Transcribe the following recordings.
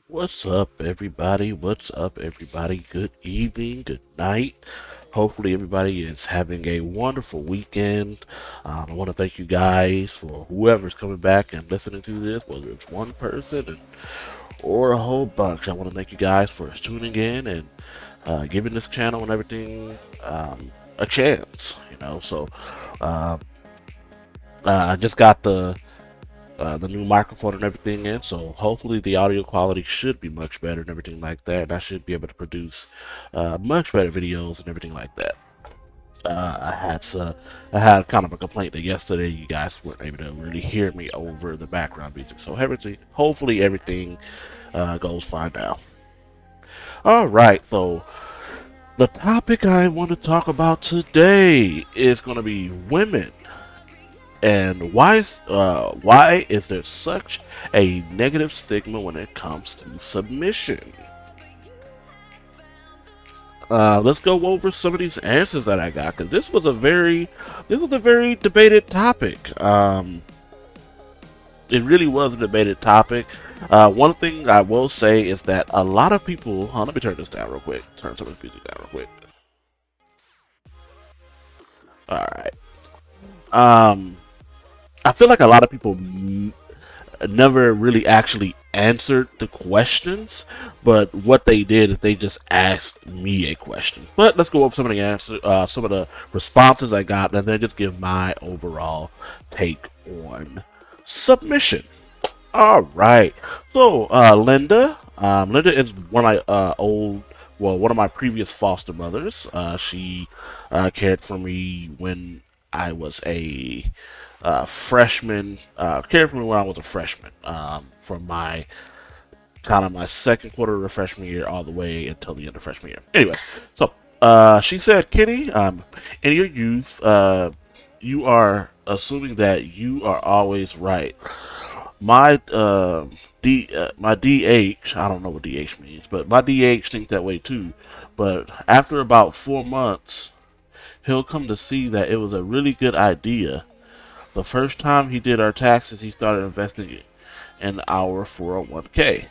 What's up, everybody? What's up, everybody? Good evening, good night. Hopefully, everybody is having a wonderful weekend. I want to thank you guys for whoever's coming back and listening to this, whether it's one person or a whole bunch. I want to thank you guys for tuning in and giving this channel and everything a chance. So I just got the new microphone and everything in, so hopefully the audio quality should be much better and everything like that. And I should be able to produce much better videos and everything like that. I had kind of a complaint that yesterday you guys weren't able to really hear me over the background music. So hopefully everything goes fine now. All right, so the topic I want to talk about today is going to be women. And why is there such a negative stigma when it comes to submission? Let's go over some of these answers that I got because this was a very debated topic. It really was a debated topic. One thing I will say is that a lot of people. Let me turn this down real quick. Turn some of the music down real quick. All right. Um, I feel like a lot of people never really actually answered the questions, but what they did is they just asked me a question. But let's go over some of the some of the responses I got, and then just give my overall take on submission. All right. So Linda is one of my previous foster mothers. She cared for me when I was a freshman. Cared for me when I was a freshman. From my kind of my second quarter of the freshman year all the way until the end of freshman year. Anyway, so she said, Kenny, in your youth, you are assuming that you are always right. My DH, I don't know what DH means, but my DH thinks that way too. But after about 4 months, he'll come to see that it was a really good idea. The first time he did our taxes, he started investing in our 401k.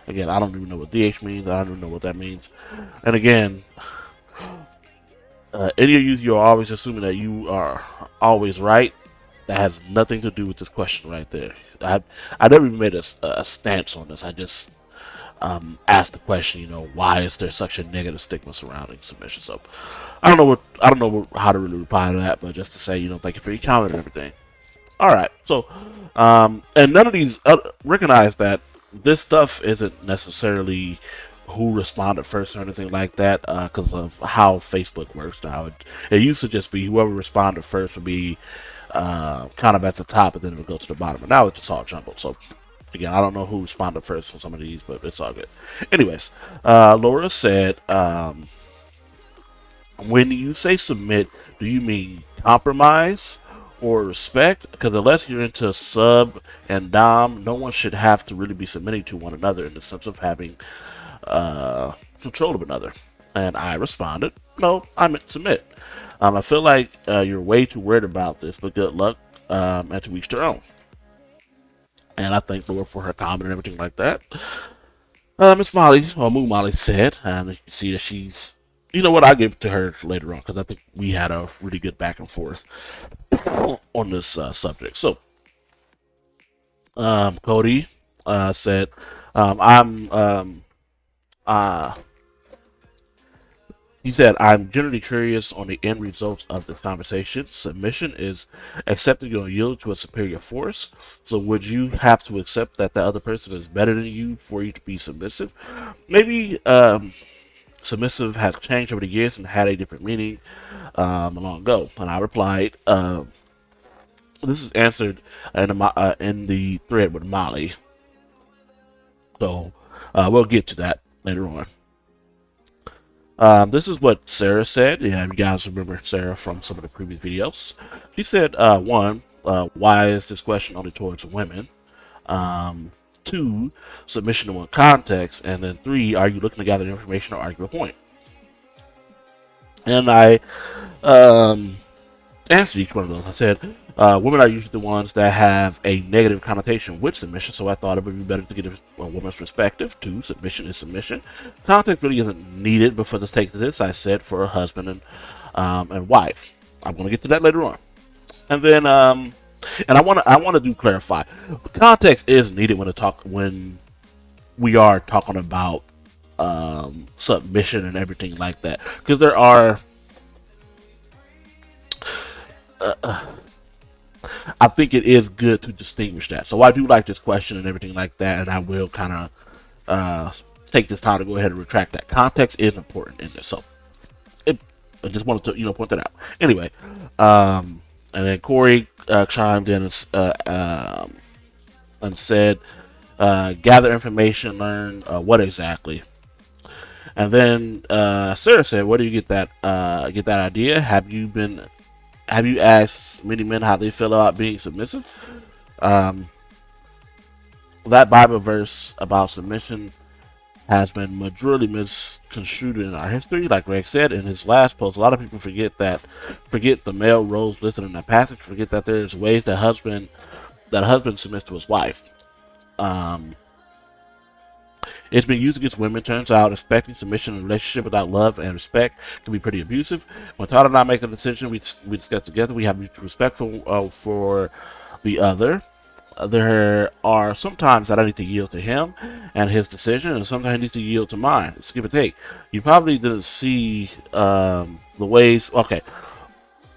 Again, I don't even know what DH means. I don't even know what that means. And again, any of you're always assuming that you are always right. That has nothing to do with this question right there. I never even made a stance on this. I just asked the question. Why is there such a negative stigma surrounding submission? So I don't know how to really reply to that, but just to say, thank you for your comment and everything. All right. So, and none of these recognize that this stuff isn't necessarily who responded first or anything like that, because of how Facebook works now. It used to just be whoever responded first would be kind of at the top, and then it would go to the bottom. But now it's just all jumbled. So, again, I don't know who responded first on some of these, but it's all good. Anyways, Laura said, when you say submit, do you mean compromise or respect? Because unless you're into sub and dom, no one should have to really be submitting to one another in the sense of having control of another. And I responded, no, I meant submit. I feel like you're way too worried about this, but good luck, and to each their own. And I thank Laura for her comment and everything like that. Miss Molly, or Moo Molly said, and you can see that she's, you know what, I'll give it to her later on because I think we had a really good back and forth on this subject. So, Cody said, I'm uh, he said, I'm generally curious on the end results of this conversation. Submission is accepting your yield to a superior force. So would you have to accept that the other person is better than you for you to be submissive? Maybe submissive has changed over the years and had a different meaning long ago. And I replied, this is answered in the thread with Molly. So we'll get to that later on. This is what Sarah said. Yeah, you guys remember Sarah from some of the previous videos. She said, one, why is this question only towards women? Two, submission in one context. And then three, are you looking to gather information or argue a point? And I answered each one of those. I said, Women are usually the ones that have a negative connotation with submission, so I thought it would be better to get a woman's perspective to submission is submission. Context really isn't needed, but for the sake of this, I said for a husband and wife. I'm going to get to that later on, and then and I want to do clarify. Context is needed when we are talking about submission and everything like that, because there are. I think it is good to distinguish that. So I do like this question and everything like that, and I will kind of take this time to go ahead and retract that. Context is important in this, so I just wanted to point that out. Anyway, and then Corey chimed in and said, gather information, learn what exactly. And then Sarah said, "Where do you get that idea? Have you asked many men how they feel about being submissive?" Um, that Bible verse about submission has been majorly misconstrued in our history. Like Greg said in his last post, a lot of people forget the male roles listed in that passage. Forget that there's ways that a husband submits to his wife. Um, It's been used against women. Turns out expecting submission in a relationship without love and respect can be pretty abusive. When Todd and I make a decision, we discuss together. We have mutual respect for the other. There are sometimes that I need to yield to him and his decision, and sometimes he needs to yield to mine. It's give and take. You probably didn't see the ways. Okay,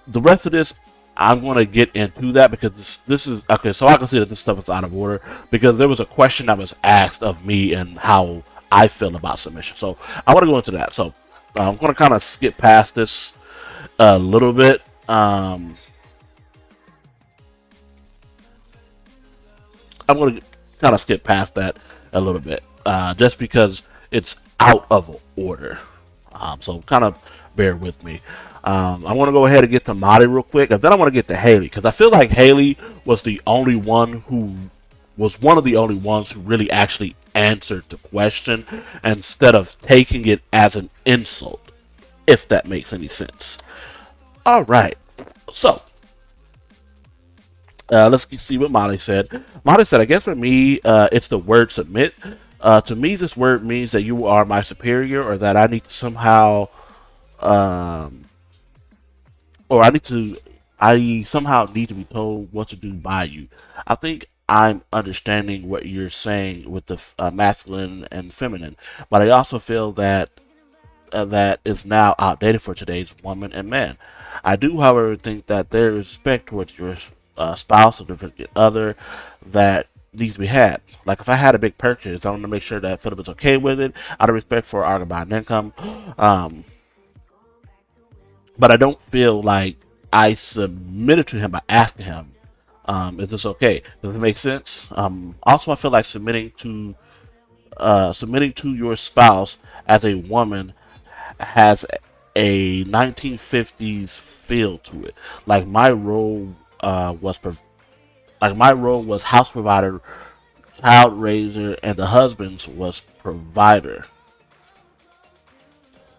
the rest of this, I'm going to get into that because this is okay. So I can see that this stuff is out of order because there was a question that was asked of me and how I feel about submission. So I want to go into that. So I'm going to kind of skip past this a little bit. I'm going to kind of skip past that a little bit just because it's out of order. So kind of bear with me. I want to go ahead and get to Molly real quick, and then I want to get to Haley because I feel like Haley was one of the only ones who really actually answered the question instead of taking it as an insult, if that makes any sense. All right, so let's see what Molly said. Molly said, "I guess for me, it's the word submit. To me, this word means that you are my superior, or that I need to somehow." Or I somehow need to be told what to do by you. I think I'm understanding what you're saying with the masculine and feminine, but I also feel that that is now outdated for today's woman and man. I do, however, think that there is respect towards your spouse or significant other that needs to be had. Like if I had a big purchase, I want to make sure that Philip is okay with it, out of respect for our combined income. Um, but I don't feel like I submitted to him by asking him, "Is this okay?" Does it make sense? Also, I feel like submitting to your spouse as a woman has a 1950s feel to it. Like my role was house provider, child raiser, and the husband's was provider.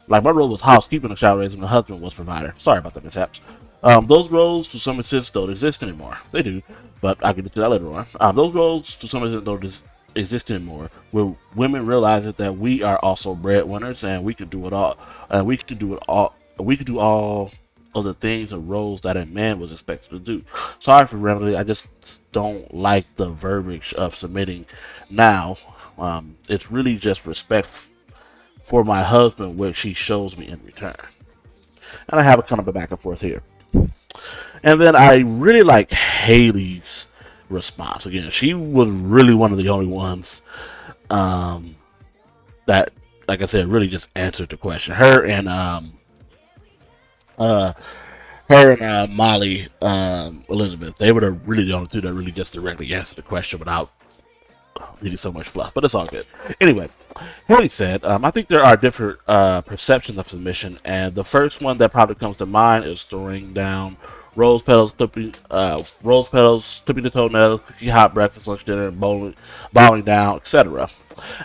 Like my role was housekeeping, a child raising, the husband was provider. Sorry about the mishaps. Those roles, to some extent, don't exist anymore. They do, but I'll get into that later on. Those roles, to some extent, don't exist anymore. Where women realize that we are also breadwinners, and we can do it all. We can do it all. We can do all of the things and roles that a man was expected to do. Sorry for rambling. I just don't like the verbiage of submitting now. It's really just respect for my husband, which he shows me in return. And I have a kind of a back and forth here. And then I really like Haley's response. Again, she was really one of the only ones that, like I said, really just answered the question. Uh, Molly Elizabeth, they were really the only two that really just directly answered the question without really so much fluff. But it's all good. Anyway, Haley said, "I think there are different perceptions of submission, and the first one that probably comes to mind is throwing down rose petals, clipping the toenails, cooking hot breakfast, lunch, dinner, bowing down, etc."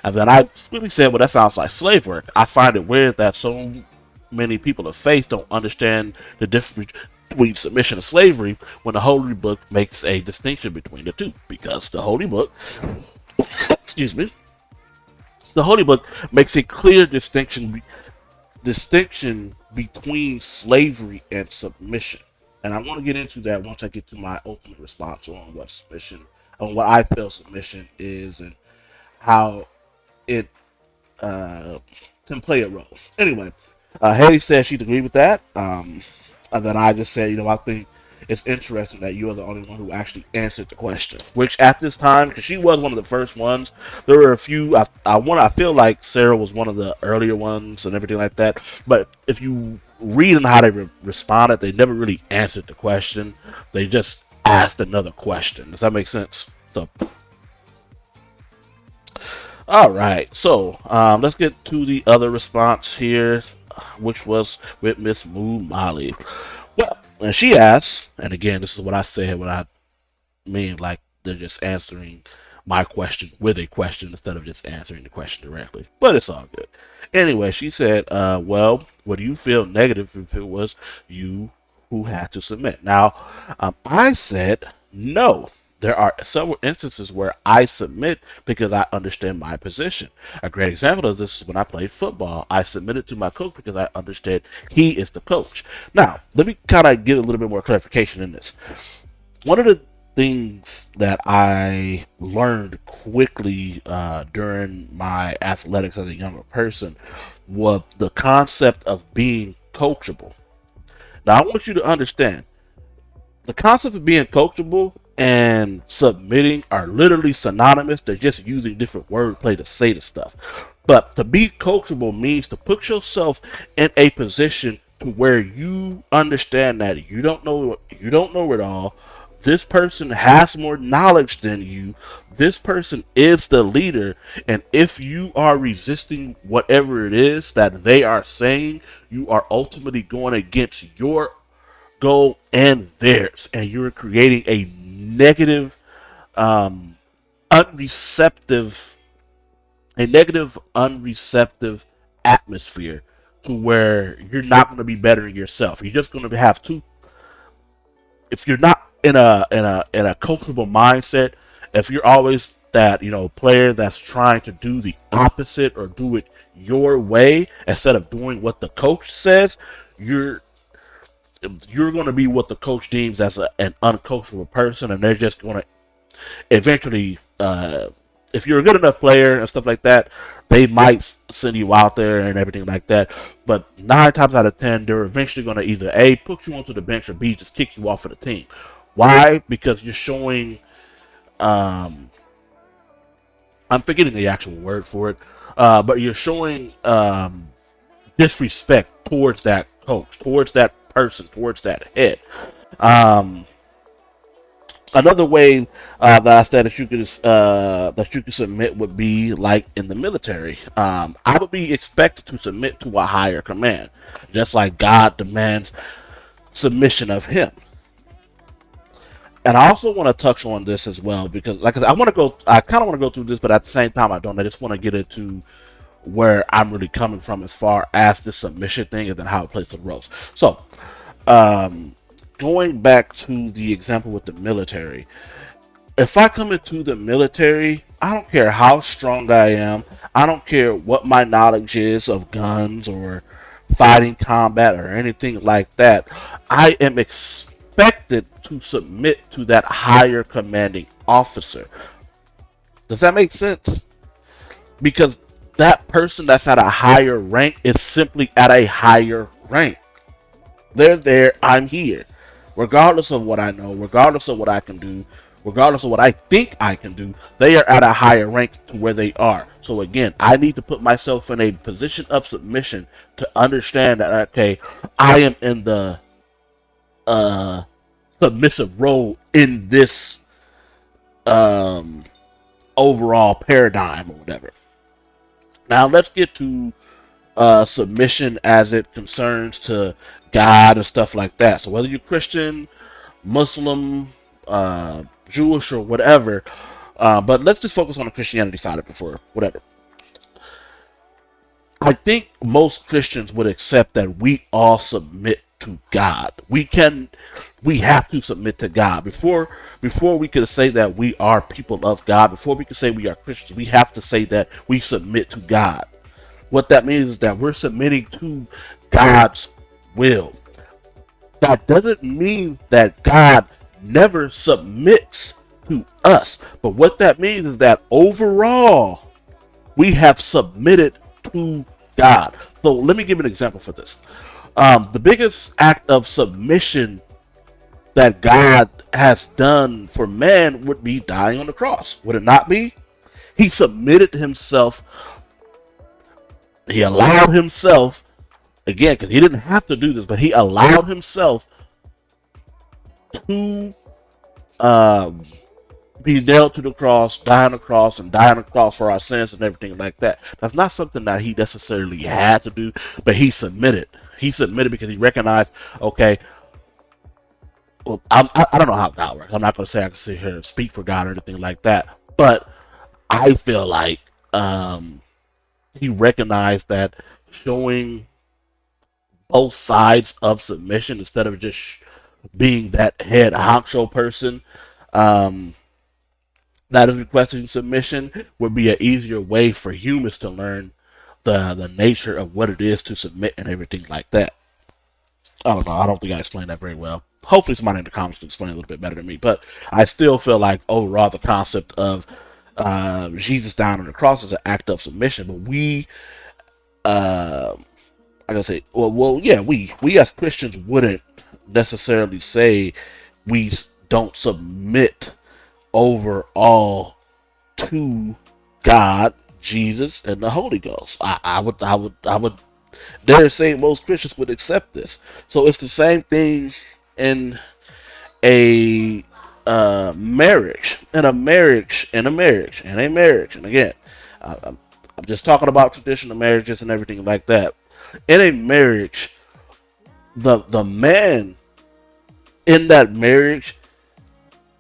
And then I quickly said, "Well, that sounds like slave work. I find it weird that so many people of faith don't understand the difference." between submission and slavery when the Holy Book makes a distinction between the two. Because the Holy Book, excuse me, the Holy Book makes a clear distinction between slavery and submission. And I want to get into that once I get to my ultimate response on what submission, on what I feel submission is, and how it can play a role. Anyway, Haley said she'd agree with that. And then I just said, I think it's interesting that you are the only one who actually answered the question. Which at this time, because she was one of the first ones, there were a few. I feel like Sarah was one of the earlier ones and everything like that. But if you read on how they responded, they never really answered the question. They just asked another question. Does that make sense? So all right, so let's get to the other response here, which was with Miss Moo Molly. Well, and she asks, and again, this is what I said when I mean like they're just answering my question with a question instead of just answering the question directly. But it's all good. Anyway, she said, well, would you feel negative if it was you who had to submit? Now, I said no. There are several instances where I submit because I understand my position. A great example of this is when I played football. I submitted to my coach because I understood he is the coach. Now, let me kind of get a little bit more clarification in this. One of the things that I learned quickly during my athletics as a younger person was the concept of being coachable. Now, I want you to understand the concept of being coachable and submitting are literally synonymous. They're just using different wordplay to say the stuff. But to be coachable means to put yourself in a position to where you understand that you don't know it all. This person has more knowledge than you. This person is the leader, and if you are resisting whatever it is that they are saying, you are ultimately going against your goal and theirs, and you're creating a negative, unreceptive, unreceptive atmosphere to where you're not going to be bettering yourself. You're just going to have two. If you're not in a coachable mindset, if you're always that player that's trying to do the opposite or do it your way instead of doing what the coach says, you're going to be what the coach deems as an uncoachable person, and they're just going to eventually, if you're a good enough player and stuff like that, they might send you out there and everything like that. But 9 times out of 10, they're eventually going to either A, put you onto the bench, or B, just kick you off of the team. Why? Because you're showing, I'm forgetting the actual word for it, but you're showing disrespect towards that coach, towards that person, towards that head. Um, Another way that I said that you could submit would be like in the military. I would be expected to submit to a higher command, just like God demands submission of Him. And I also want to touch on this as well because, like I said, I kind of want to go through this, but at the same time, I don't. I just want to get into where I'm really coming from as far as the submission thing and then how it plays the roles. So, um, going back to the example with the military, if I come into the military, I don't care how strong I am, I don't care what my knowledge is of guns or fighting combat or anything like that, I am expected to submit to that higher commanding officer. Does that make sense? Because that person that's at a higher rank is simply at a higher rank. They're there, I'm here. Regardless of what I know, regardless of what I can do, regardless of what I think I can do, they are at a higher rank to where they are. So again, I need to put myself in a position of submission to understand that, okay, I am in the submissive role in this um, overall paradigm or whatever. Now let's get to submission as it concerns to God and stuff like that. So whether you're Christian, Muslim, Jewish, or whatever, but let's just focus on the Christianity side of it before whatever. I think most Christians would accept that we all submit to God. We have to submit to God before we can say that we are people of God. Before we can say we are Christians, we have to say that we submit to God. What that means is that we're submitting to God's will. That doesn't mean that God never submits to us. But what that means is that overall, we have submitted to God. So let me give an example for this. The biggest act of submission that God has done for man would be dying on the cross. Would it not be? He submitted himself. He allowed himself, again, because he didn't have to do this, but he allowed himself to um, be nailed to the cross, die on the cross, and die on the cross for our sins and everything like that. That's not something that he necessarily had to do, but he submitted. He submitted because he recognized, okay, well, I don't know how God works. I'm not going to say I can sit here and speak for God or anything like that, but I feel like he recognized that showing both sides of submission instead of just being that head honcho person um, that is requesting submission would be an easier way for humans to learn the nature of what it is to submit and everything like that. I don't know. I don't think I explained that very well. Hopefully, somebody in the comments can explain it a little bit better than me. But I still feel like overall the concept of Jesus dying on the cross is an act of submission. But we, uh, I gotta say, yeah, we as Christians wouldn't necessarily say we don't submit overall to God, Jesus, and the Holy Ghost. I would dare say most Christians would accept this. So it's the same thing in a marriage, and again, I'm just talking about traditional marriages and everything like that. In a marriage, the man in that marriage,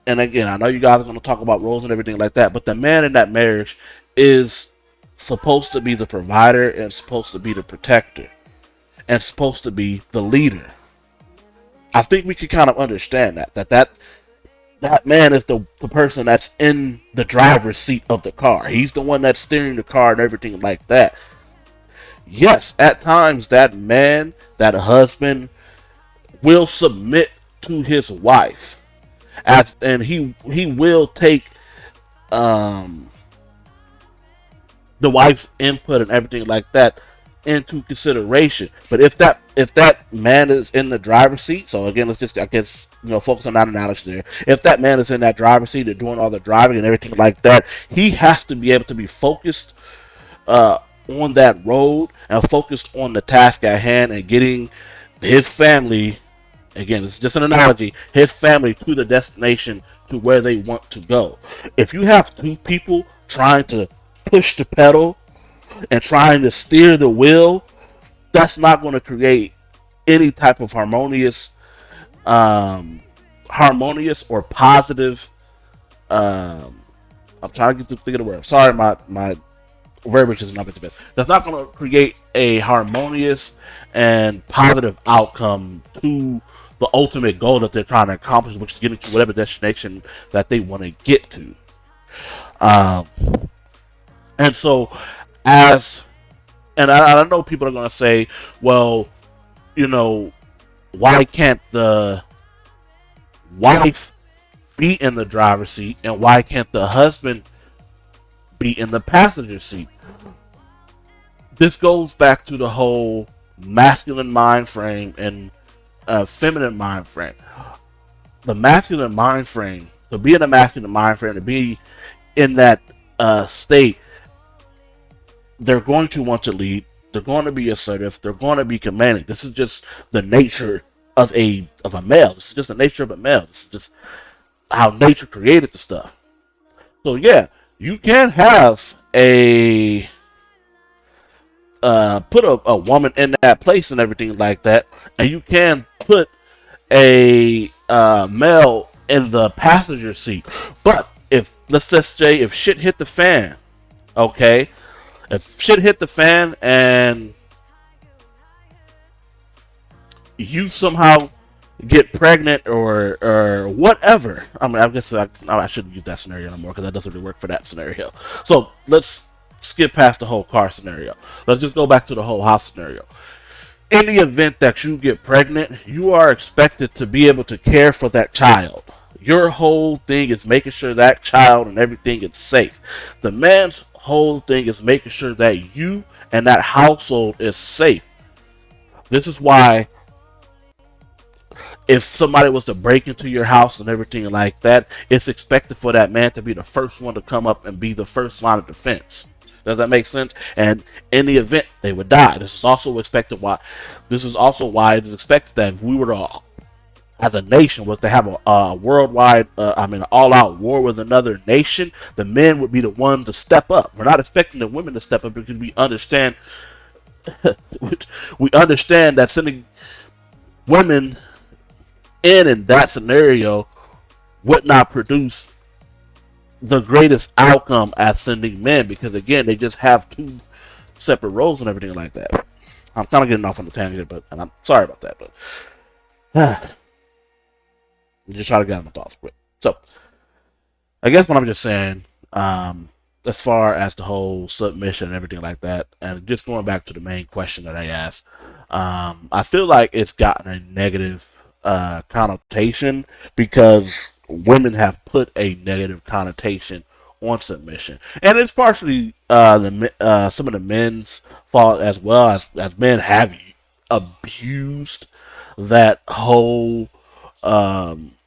and again, I know you guys are going to talk about roles and everything like that, but the man in that marriage is supposed to be the provider and supposed to be the protector and supposed to be the leader. I think we could kind of understand that man is the person that's in the driver's seat of the car. He's the one that's steering the car and everything like that. Yes, at times that man, that husband, will submit to his wife, and he will take um, the wife's input and everything like that into consideration. But if that man is in the driver's seat, so again, let's just, I guess, focus on that analogy there. If that man is in that driver's seat and doing all the driving and everything like that, he has to be able to be focused on that road and focused on the task at hand and getting his family, again, it's just an analogy, his family to the destination to where they want to go. If you have two people trying to push the pedal and trying to steer the wheel, that's not going to create any type of harmonious or positive. I'm trying to get to think of the word. Sorry, my verbiage is not the best. That's not going to create a harmonious and positive outcome to the ultimate goal that they're trying to accomplish, which is getting to whatever destination that they want to get to. Um, and so, I know people are going to say, well, why can't the wife be in the driver's seat and why can't the husband be in the passenger seat? This goes back to the whole masculine mind frame and feminine mind frame. The masculine mind frame, to be in a masculine mind frame, to be in that state, they're going to want to lead. They're going to be assertive. They're going to be commanding. This is just the nature of a male. This is just the nature of a male. This is just how nature created the stuff. So yeah, you can have put a woman in that place and everything like that, and you can put a male in the passenger seat. But let's just say if shit hit the fan, okay, if shit hit the fan and you somehow get pregnant or whatever. I mean, I guess I shouldn't use that scenario anymore because that doesn't really work for that scenario. So let's skip past the whole car scenario. Let's just go back to the whole house scenario. In the event that you get pregnant, you are expected to be able to care for that child. Your whole thing is making sure that child and everything is safe. The man's whole thing is making sure that you and that household is safe. This is why if somebody was to break into your house and everything like that, it's expected for that man to be the first one to come up and be the first line of defense. Does that make sense? And in the event they would die, this is also expected. Why? This is also why it is expected that if we were to, as a nation, was to have a worldwide, an all-out war with another nation, the men would be the ones to step up. We're not expecting the women to step up because we understand, we understand that sending women in that scenario would not produce the greatest outcome as sending men because again they just have two separate roles and everything like that. I'm kind of getting off on the tangent, but and I'm sorry about that, but just try to get out my thoughts quick. So I guess what I'm just saying, as far as the whole submission and everything like that, and just going back to the main question that I asked, I feel like it's gotten a negative connotation because women have put a negative connotation on submission, and it's partially some of the men's fault as well as men have abused that whole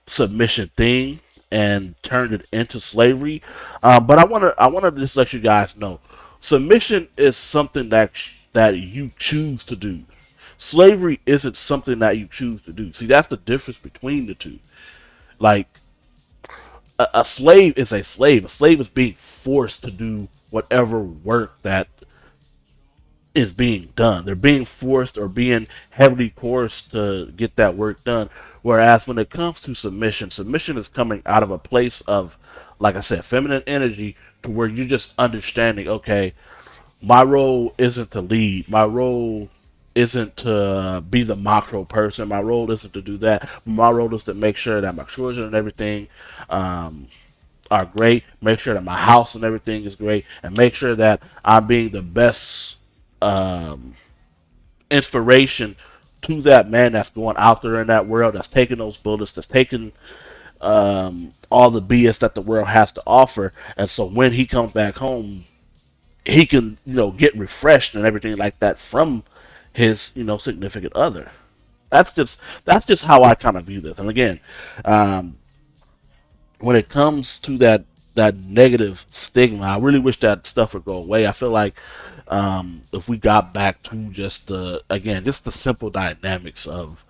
submission thing and turned it into slavery. But I wanna just let you guys know, submission is something that you choose to do. Slavery isn't something that you choose to do. See, that's the difference between the two. Like a slave is a slave. A slave is being forced to do whatever work that is being done. They're being forced or being heavily coerced to get that work done. Whereas when it comes to submission, submission is coming out of a place of, like I said, feminine energy to where you're just understanding, okay, my role isn't to lead. My role isn't to be the macro person. My role isn't to do that. My role is to make sure that my children and everything are great. Make sure that my house and everything is great, and make sure that I'm being the best um, inspiration to that man that's going out there in that world, that's taking those bullets, that's taking all the BS that the world has to offer. And so when he comes back home, he can, get refreshed and everything like that from his, significant other. That's just how I kind of view this. And again, um, when it comes to that negative stigma, I really wish that stuff would go away. I feel like if we got back to just just the simple dynamics of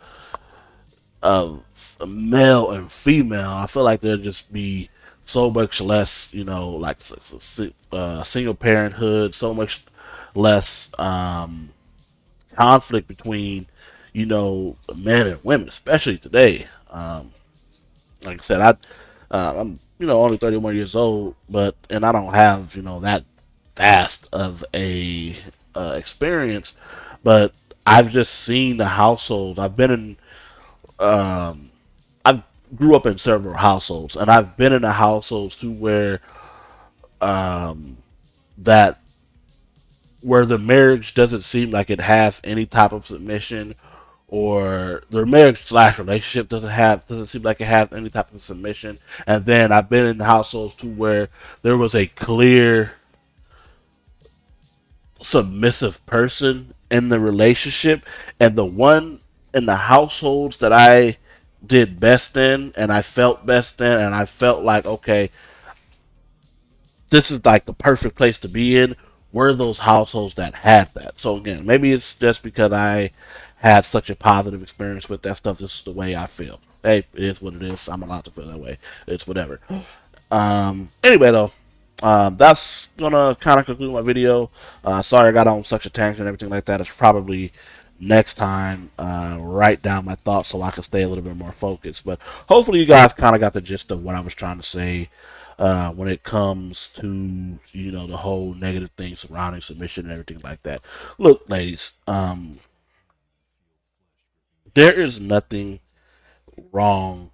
male and female, I feel like there'd just be so much less, like single parenthood, so much less conflict between, men and women, especially today. Like I said, I'm only 31 years old, and I don't have that vast of a experience, but I've just seen the households. Um, I grew up in several households, and I've been in the households too um, that where the marriage doesn't seem like it has any type of submission, or their marriage slash relationship doesn't seem like it has any type of submission. And then I've been in households too where there was a clear submissive person in the relationship, and the one in the households that I did best in and I felt best in and I felt like, okay, this is like the perfect place to be in, were those households that had that. So again, maybe it's just because I had such a positive experience with that stuff. This is the way I feel. Hey, it is what it is. I'm allowed to feel that way. It's whatever. Anyway, though, that's gonna kind of conclude my video. Sorry I got on such a tangent and everything like that. It's probably next time write down my thoughts so I can stay a little bit more focused. But hopefully you guys kind of got the gist of what I was trying to say when it comes to the whole negative thing surrounding submission and everything like that. Look, ladies, There is nothing wrong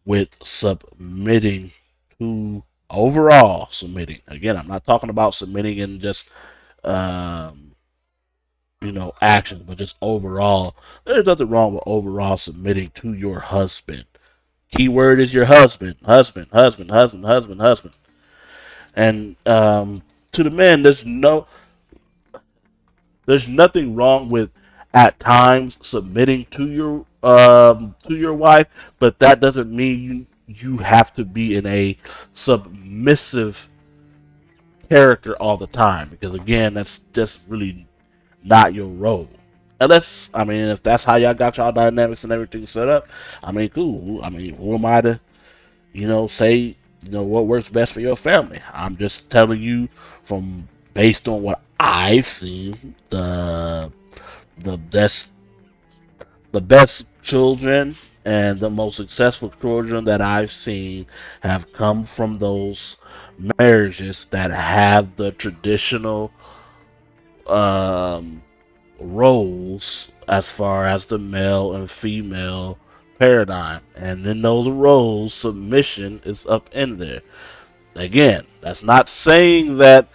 with submitting to overall submitting. Again, I'm not talking about submitting in just um, actions, but just overall. There's nothing wrong with overall submitting to your husband. Keyword is your husband, husband, husband, husband, husband, husband. And to the men, there's nothing wrong with at times submitting to your wife, but that doesn't mean you have to be in a submissive character all the time, because again, that's just really not your role. Unless, I mean, if that's how y'all got y'all dynamics and everything set up, I mean, cool. I mean, who am I to, say, what works best for your family? I'm just telling you from based on what I've seen, the best the best children and the most successful children that I've seen have come from those marriages that have the traditional um, roles as far as the male and female paradigm. And in those roles, submission is up in there. Again, that's not saying that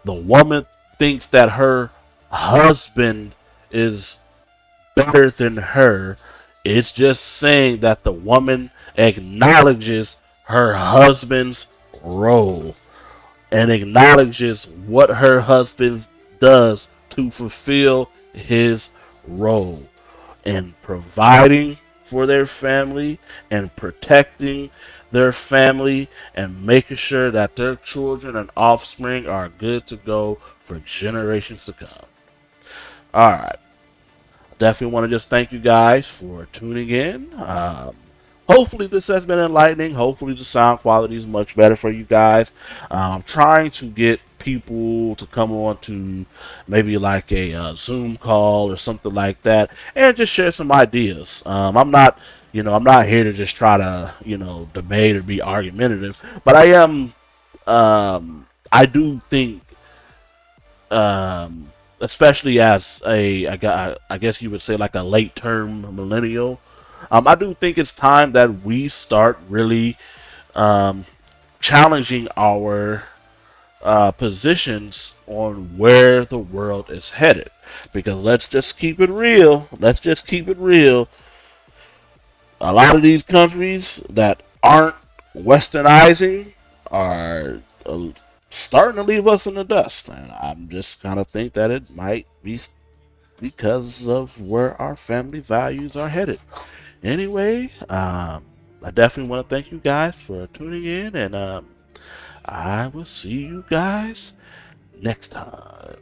the woman thinks that her husband is better than her. It's just saying that the woman acknowledges her husband's role and acknowledges what her husband does to fulfill his role in providing for their family and protecting their family and making sure that their children and offspring are good to go for generations to come. All right. Definitely want to just thank you guys for tuning in. Hopefully this has been enlightening. Hopefully the sound quality is much better for you guys. I'm trying to get people to come on to maybe like a Zoom call or something like that, and just share some ideas. I'm not here to just try to, debate or be argumentative, but I am. I do think especially as I guess you would say like a late term millennial. I do think it's time that we start really um, challenging our positions on where the world is headed. Because let's just keep it real. Let's just keep it real. A lot of these countries that aren't westernizing are starting to leave us in the dust. And I'm just kind of think that it might be because of where our family values are headed. Anyway, I definitely want to thank you guys for tuning in, and I will see you guys next time.